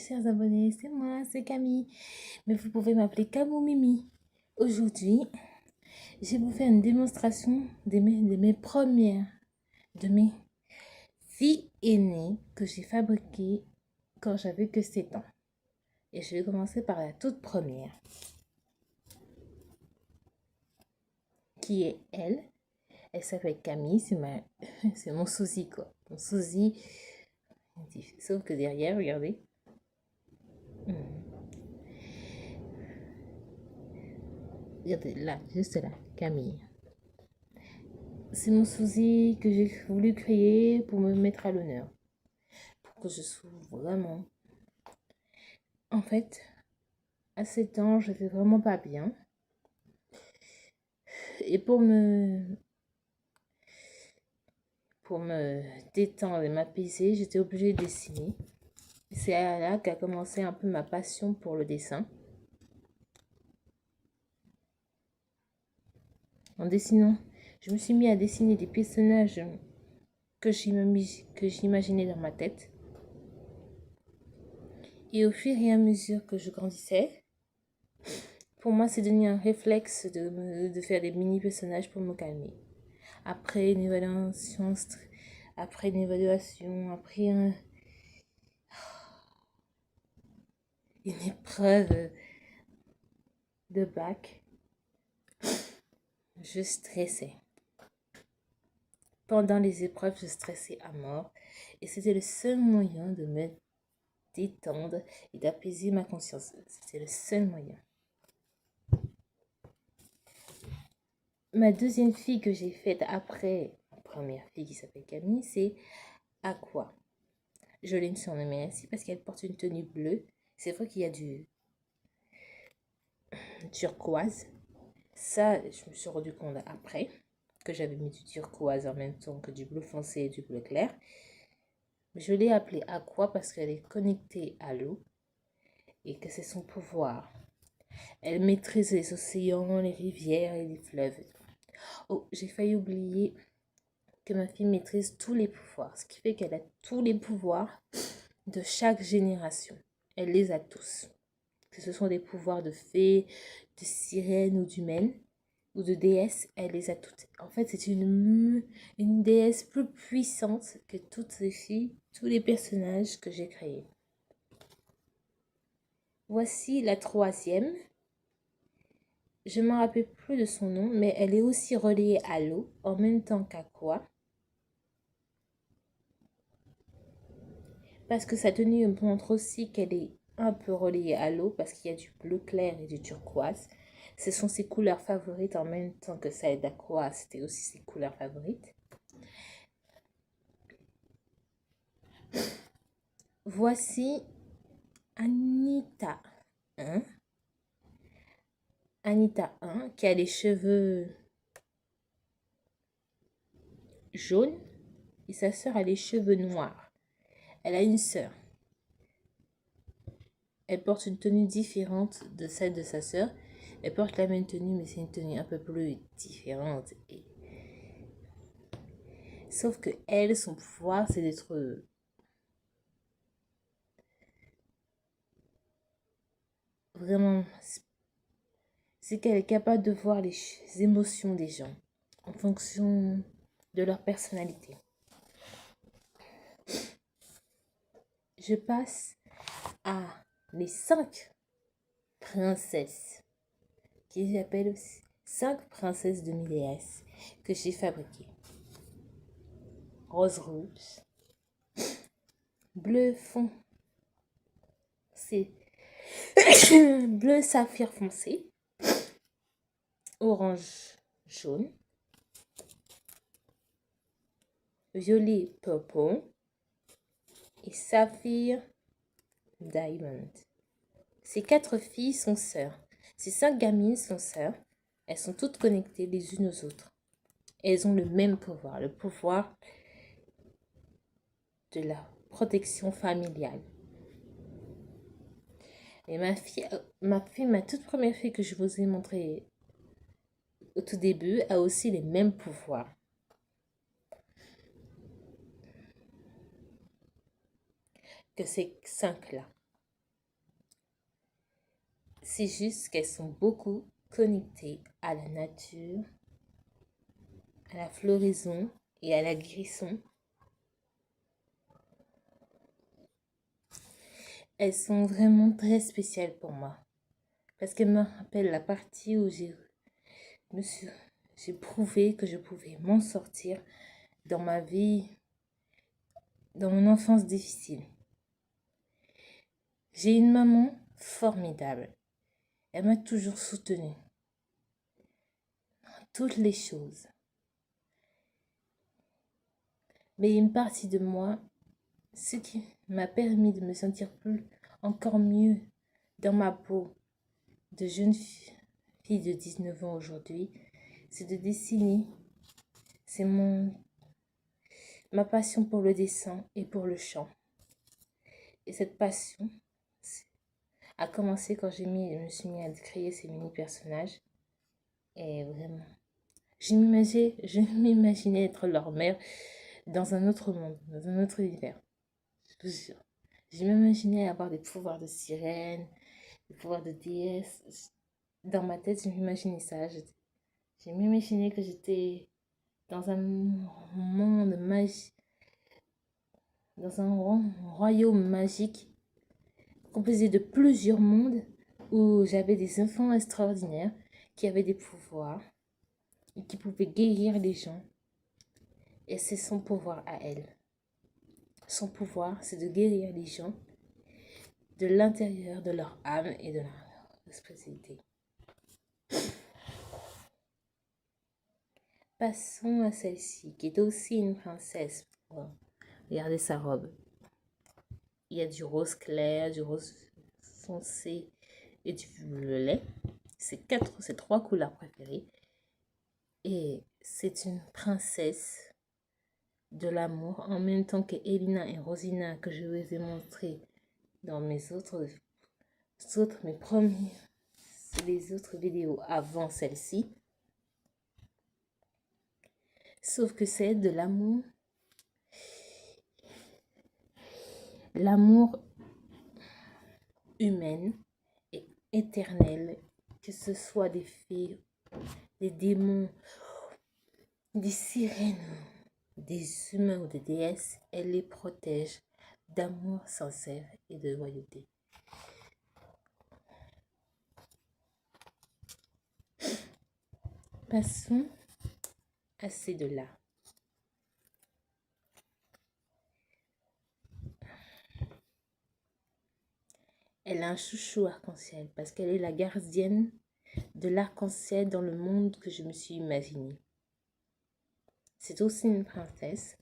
chers abonnés, c'est moi, c'est Camille, mais vous pouvez m'appeler Camou Mimi. Aujourd'hui, je vais vous faire une démonstration de mes filles aînées que j'ai fabriquées quand j'avais que 7 ans. Et je vais commencer par la toute première, qui est elle. Elle s'appelle Camille, c'est mon sosie quoi. Mon sosie, sauf que derrière, regardez. Regardez là, juste là, Camille. C'est mon sosie que j'ai voulu créer pour me mettre à l'honneur. Pour que je sois vraiment... En fait, à 7 ans, je vais vraiment pas bien. Et pour me détendre et m'apaiser, j'étais obligée de dessiner. C'est là qu'a commencé un peu ma passion pour le dessin. En dessinant, je me suis mis à dessiner des personnages que j'imaginais dans ma tête. Et au fur et à mesure que je grandissais, pour moi, c'est devenu un réflexe de faire des mini-personnages pour me calmer. Après une évaluation, après une épreuve de bac, je stressais. Pendant les épreuves, je stressais à mort. Et c'était le seul moyen de me détendre et d'apaiser ma conscience. C'était le seul moyen. Ma deuxième fille que j'ai faite après ma première fille qui s'appelle Camille, c'est Aqua. Je l'ai surnommée ainsi parce qu'elle porte une tenue bleue. C'est vrai qu'il y a du turquoise. Ça, je me suis rendu compte après que j'avais mis du turquoise en même temps que du bleu foncé et du bleu clair. Je l'ai appelée Aqua parce qu'elle est connectée à l'eau et que c'est son pouvoir. Elle maîtrise les océans, les rivières et les fleuves. Oh, j'ai failli oublier que ma fille maîtrise tous les pouvoirs, ce qui fait qu'elle a tous les pouvoirs de chaque génération. Elle les a tous. Que ce sont des pouvoirs de fée, de sirène ou d'humaine ou de déesse, elle les a toutes. En fait, c'est une déesse plus puissante que toutes les filles, tous les personnages que j'ai créés. Voici la troisième. Je ne me rappelle plus de son nom, mais elle est aussi reliée à l'eau, en même temps qu'Aqua. Parce que sa tenue montre aussi qu'elle est un peu reliée à l'eau, parce qu'il y a du bleu clair et du turquoise. Ce sont ses couleurs favorites en même temps que celle d'Aqua, c'était aussi ses couleurs favorites. Voici Anita 1. Anita 1 qui a les cheveux jaunes et sa sœur a les cheveux noirs. Elle a une sœur. Elle porte une tenue différente de celle de sa sœur. Elle porte la même tenue, mais c'est une tenue un peu plus différente. Sauf que elle, son pouvoir, c'est d'être vraiment... C'est qu'elle est capable de voir les émotions des gens en fonction de leur personnalité. Je passe à les 5 princesses qui j'appelle aussi 5 princesses de mes déesses que j'ai fabriquées. Rose rouge, bleu fond, c'est bleu saphir foncé, orange jaune, violet purple et saphir diamond. Ces 4 filles sont sœurs. Ces 5 gamines sont sœurs. Elles sont toutes connectées les unes aux autres. Elles ont le même pouvoir, le pouvoir de la protection familiale. Et ma toute première fille que je vous ai montrée au tout début a aussi les mêmes pouvoirs. Que ces 5 là. C'est juste qu'elles sont beaucoup connectées à la nature, à la floraison et à la guérison. Elles sont vraiment très spéciales pour moi parce qu'elles me rappellent la partie où j'ai prouvé que je pouvais m'en sortir dans ma vie, dans mon enfance difficile. J'ai une maman formidable. Elle m'a toujours soutenue dans toutes les choses. Mais une partie de moi, ce qui m'a permis de me sentir encore mieux dans ma peau de jeune fille de 19 ans aujourd'hui, c'est de dessiner. C'est ma passion pour le dessin et pour le chant. Et cette passion a commencé quand je me suis mis à créer ces mini-personnages. Et vraiment, je m'imaginais être leur mère dans un autre monde, dans un autre univers. Je vous jure. Je m'imaginais avoir des pouvoirs de sirène, des pouvoirs de déesse. Dans ma tête, je m'imaginais ça. Je m'imaginais que j'étais dans un monde magique, dans un royaume magique composé de plusieurs mondes où j'avais des enfants extraordinaires qui avaient des pouvoirs et qui pouvaient guérir les gens. Et c'est son pouvoir à elle. Son pouvoir, c'est de guérir les gens de l'intérieur de leur âme et de leur spiritualité. Passons à celle-ci, qui est aussi une princesse. Regardez sa robe. Il y a du rose clair, du rose foncé et du violet. C'est trois couleurs préférées. Et c'est une princesse de l'amour en même temps que Elina et Rosina que je vous ai montré dans les autres vidéos avant celle-ci. Sauf que c'est de l'amour. L'amour humain et éternel, que ce soit des fées, des démons, des sirènes, des humains ou des déesses, elle les protège d'amour sincère et de loyauté. Passons à ces deux-là. Elle a un chouchou arc-en-ciel parce qu'elle est la gardienne de l'arc-en-ciel dans le monde que je me suis imaginé. C'est aussi une princesse,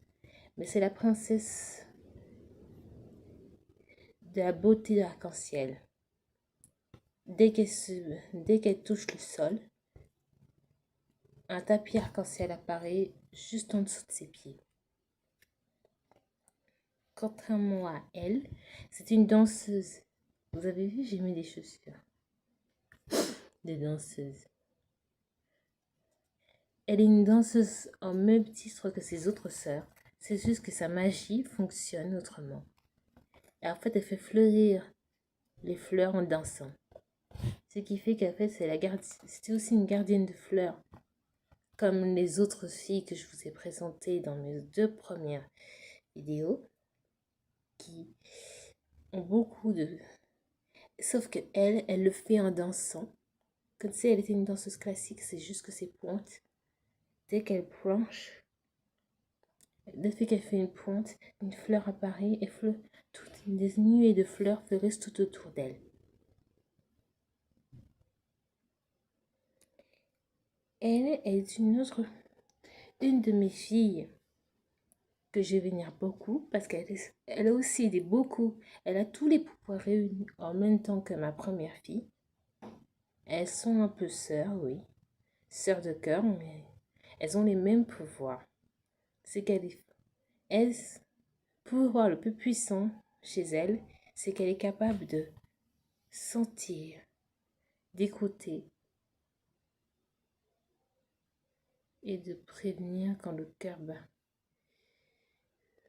mais c'est la princesse de la beauté de l'arc-en-ciel. Dès qu'elle touche le sol, un tapis arc-en-ciel apparaît juste en dessous de ses pieds. Contrairement à elle, c'est une danseuse. Vous avez vu, j'ai mis des chaussures de danseuse. Elle est une danseuse en même titre que ses autres sœurs. C'est juste que sa magie fonctionne autrement. Et en fait, elle fait fleurir les fleurs en dansant. Ce qui fait qu'en fait, c'était aussi une gardienne de fleurs. Comme les autres filles que je vous ai présentées dans mes 2 premières vidéos. Qui ont beaucoup de... Sauf que elle le fait en dansant. Comme si elle était une danseuse classique, c'est juste que ses pointes, dès qu'elle planche, dès qu'elle fait une pointe, une fleur apparaît et toutes des nuées de fleurs fleurissent tout autour d'elle. Elle est une de mes filles que je vénère beaucoup parce elle a aussi elle a tous les pouvoirs réunis en même temps que ma première fille. Elles sont un peu sœurs, oui, sœurs de cœur, mais elles ont les mêmes pouvoirs. C'est le pouvoir le plus puissant chez elle, c'est qu'elle est capable de sentir, d'écouter et de prévenir quand le cœur bat.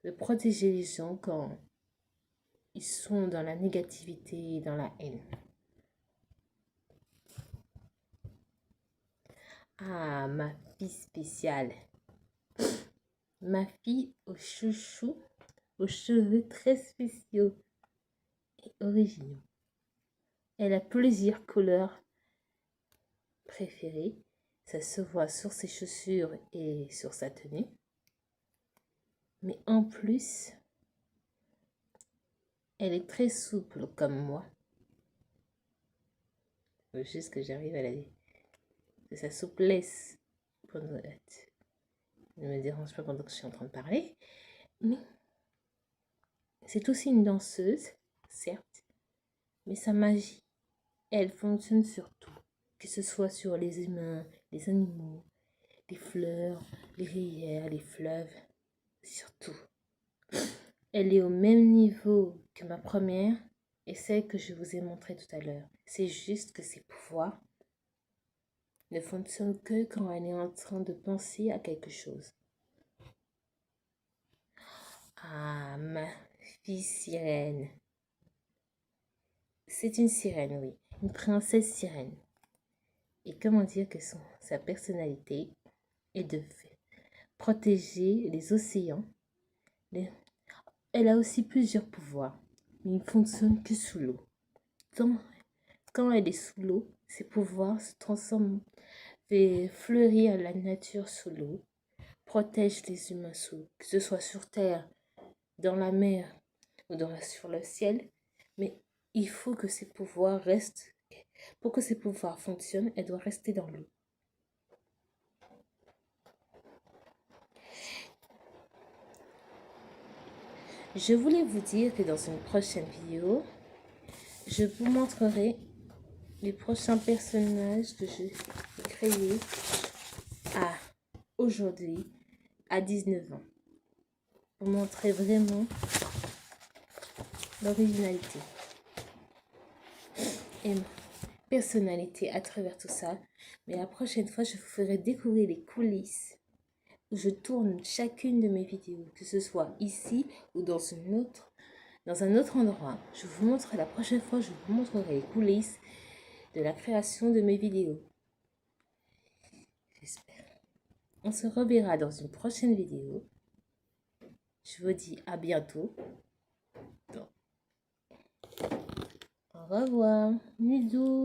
De protéger les gens quand ils sont dans la négativité et dans la haine. Ah, ma fille spéciale. Ma fille au chouchou, aux cheveux très spéciaux et originaux. Elle a plusieurs couleurs préférées. Ça se voit sur ses chaussures et sur sa tenue. Mais en plus, elle est très souple comme moi. Il faut juste que j'arrive à la dire. De sa souplesse. Ne me dérange pas pendant que je suis en train de parler. Mais c'est aussi une danseuse, certes. Mais sa magie, elle fonctionne sur tout. Que ce soit sur les humains, les animaux, les fleurs, les rivières, les fleuves. Sur tout. Elle est au même niveau que ma première et celle que je vous ai montrée tout à l'heure. C'est juste que ses pouvoirs ne fonctionnent que quand elle est en train de penser à quelque chose. Ah, ma fille sirène. C'est une sirène, oui. Une princesse sirène. Et comment dire que sa personnalité est de protéger les océans. Elle a aussi plusieurs pouvoirs, mais ils ne fonctionnent que sous l'eau. Quand elle est sous l'eau, ses pouvoirs se transforment, fait fleurir la nature sous l'eau, protège les humains sous l'eau, que ce soit sur terre, dans la mer ou sur le ciel. Mais il faut que ses pouvoirs restent. Pour que ses pouvoirs fonctionnent, elle doit rester dans l'eau. Je voulais vous dire que dans une prochaine vidéo, je vous montrerai les prochains personnages que j'ai créés aujourd'hui à 19 ans. Pour montrer vraiment l'originalité et ma personnalité à travers tout ça. Mais la prochaine fois, je vous ferai découvrir les coulisses où je tourne chacune de mes vidéos, que ce soit ici ou dans un autre endroit. Je vous montre la prochaine fois, je vous montrerai les coulisses de la création de mes vidéos. J'espère. On se reverra dans une prochaine vidéo. Je vous dis à bientôt. Au revoir. Bisous.